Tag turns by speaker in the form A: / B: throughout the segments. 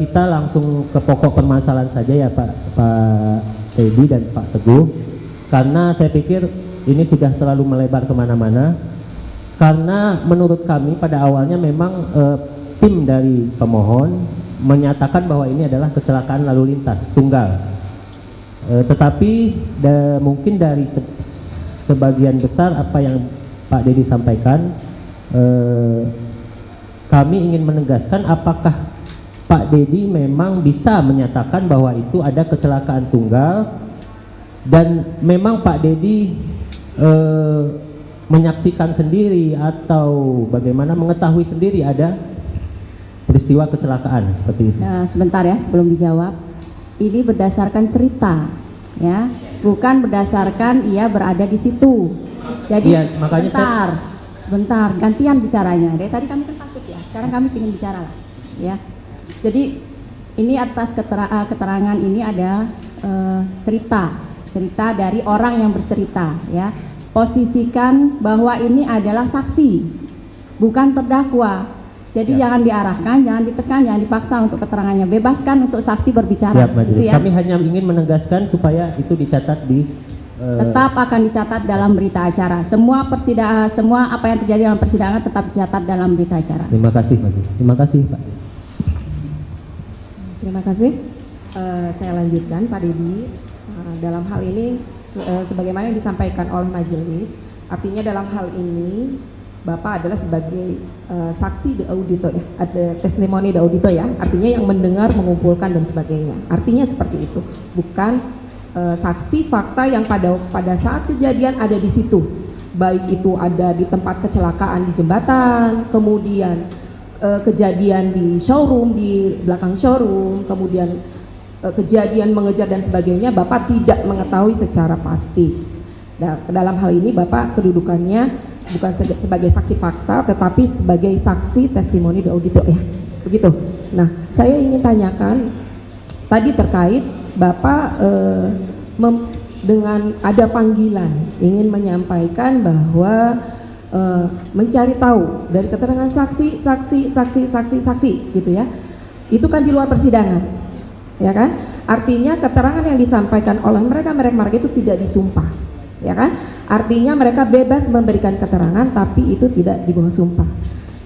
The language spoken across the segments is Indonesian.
A: kita langsung ke pokok permasalahan saja ya Pak Teddy dan Pak Teguh, karena saya pikir ini sudah terlalu melebar kemana-mana. Karena menurut kami pada awalnya memang tim dari pemohon menyatakan bahwa ini adalah kecelakaan lalu lintas tunggal, tetapi mungkin dari sebagian besar apa yang Pak Dedi sampaikan, kami ingin menegaskan apakah Pak Dedi memang bisa menyatakan bahwa itu ada kecelakaan tunggal dan memang Pak Dedi menyaksikan sendiri atau bagaimana mengetahui sendiri ada peristiwa kecelakaan seperti itu.
B: Sebentar ya sebelum dijawab, ini berdasarkan cerita ya, bukan berdasarkan ia berada di situ. Jadi
A: ya, makanya
B: sebentar gantian bicaranya. Dari tadi kami kan pasif ya, sekarang kami ingin bicara lah ya. Jadi ini atas keterangan ini ada cerita dari orang yang bercerita ya. Posisikan bahwa ini adalah saksi, bukan terdakwa. Jadi jangan diarahkan, jangan ditekan, jangan dipaksa untuk keterangannya. Bebaskan untuk saksi berbicara. Gitu ya.
A: Kami hanya ingin menegaskan supaya itu dicatat di
B: tetap akan dicatat dalam berita acara. Semua persidangan, semua apa yang terjadi dalam persidangan tetap dicatat dalam berita acara.
A: Terima kasih, Majelis. Terima kasih, Pak.
C: Terima kasih. Saya lanjutkan, Pak Dedi. Dalam hal ini sebagaimana yang disampaikan oleh majelis, artinya dalam hal ini Bapak adalah sebagai saksi de audito ya, ada testimoni de audito ya, artinya yang mendengar, mengumpulkan dan sebagainya. Artinya seperti itu, bukan saksi fakta yang pada saat kejadian ada di situ, baik itu ada di tempat kecelakaan di jembatan, kemudian kejadian di showroom, di belakang showroom, kemudian kejadian mengejar dan sebagainya, Bapak tidak mengetahui secara pasti. Nah, dalam hal ini Bapak kedudukannya bukan sebagai saksi fakta, tetapi sebagai saksi testimoni de audito ya, begitu. Nah, saya ingin tanyakan tadi terkait Bapak dengan ada panggilan ingin menyampaikan bahwa mencari tahu dari keterangan saksi gitu ya, itu kan di luar persidangan. Ya kan, artinya keterangan yang disampaikan oleh mereka itu tidak disumpah, ya kan, artinya mereka bebas memberikan keterangan tapi itu tidak di bawah sumpah.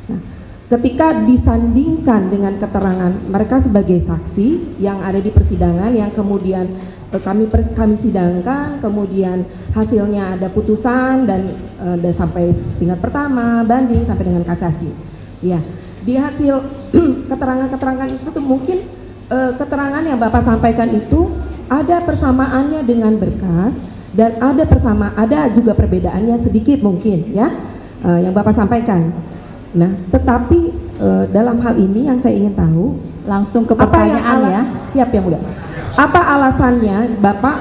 C: Nah, ketika disandingkan dengan keterangan mereka sebagai saksi yang ada di persidangan yang kemudian kami sidangkan, kemudian hasilnya ada putusan dan sampai tingkat pertama, banding sampai dengan kasasi. Ya, di hasil keterangan-keterangan itu tuh mungkin keterangan yang Bapak sampaikan itu ada persamaannya dengan berkas dan ada juga perbedaannya sedikit mungkin ya, yang Bapak sampaikan. Nah, tetapi dalam hal ini yang saya ingin tahu,
B: langsung ke pertanyaan ya.
C: Siap yang mulia. Apa alasannya Bapak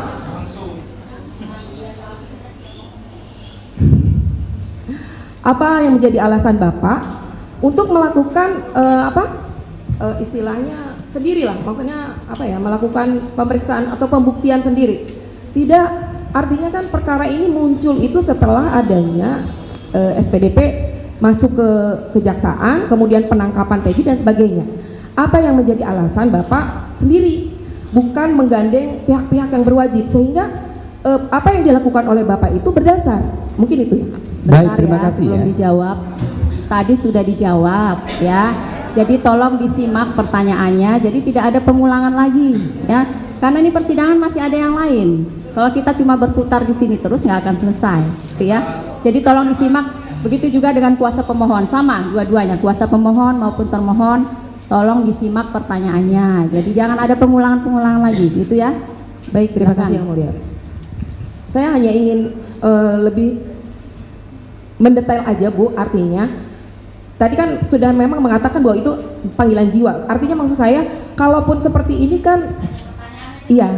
C: apa yang menjadi alasan Bapak untuk melakukan istilahnya sendirilah, maksudnya apa ya, melakukan pemeriksaan atau pembuktian sendiri? Tidak, artinya kan perkara ini muncul itu setelah adanya SPDP masuk ke kejaksaan, kemudian penangkapan Peggy dan sebagainya. Apa yang menjadi alasan Bapak sendiri, bukan menggandeng pihak-pihak yang berwajib, sehingga apa yang dilakukan oleh Bapak itu berdasar? Mungkin itu ya.
B: Baik, terima kasih ya. Dijawab, tadi sudah dijawab ya. Jadi tolong disimak pertanyaannya, jadi tidak ada pengulangan lagi ya, karena ini persidangan masih ada yang lain. Kalau kita cuma berputar di sini terus nggak akan selesai, ya. Jadi tolong disimak. Begitu juga dengan kuasa pemohon, sama dua-duanya, kuasa pemohon maupun termohon, tolong disimak pertanyaannya. Jadi jangan ada pengulangan-pengulangan lagi, gitu ya.
C: Baik, terima kasih yang mulia. Saya hanya ingin lebih mendetail aja Bu, artinya tadi kan sudah memang mengatakan bahwa itu panggilan jiwa. Artinya maksud saya, kalaupun seperti ini kan, iya.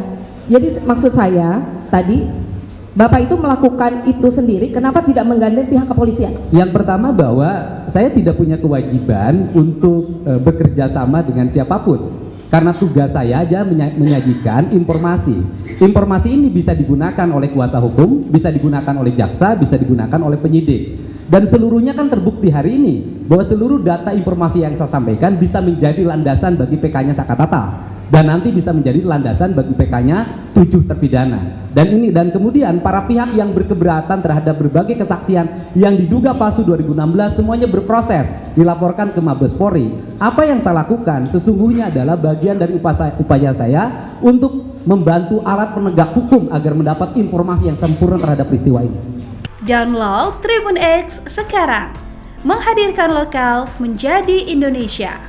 C: Jadi maksud saya tadi, Bapak itu melakukan itu sendiri, kenapa tidak menggandeng pihak kepolisian?
D: Yang pertama bahwa saya tidak punya kewajiban untuk bekerja sama dengan siapapun. Karena tugas saya aja menyajikan informasi. Informasi ini bisa digunakan oleh kuasa hukum, bisa digunakan oleh jaksa, bisa digunakan oleh penyidik. Dan seluruhnya kan terbukti hari ini bahwa seluruh data informasi yang saya sampaikan bisa menjadi landasan bagi PK-nya Sakatata, dan nanti bisa menjadi landasan bagi PK-nya 7 terpidana. Dan kemudian para pihak yang berkeberatan terhadap berbagai kesaksian yang diduga palsu 2016 semuanya berproses, dilaporkan ke Mabes Polri. Apa yang saya lakukan sesungguhnya adalah bagian dari upaya saya untuk membantu alat penegak hukum agar mendapat informasi yang sempurna terhadap peristiwa ini.
E: Download Tribun X sekarang, menghadirkan lokal menjadi Indonesia.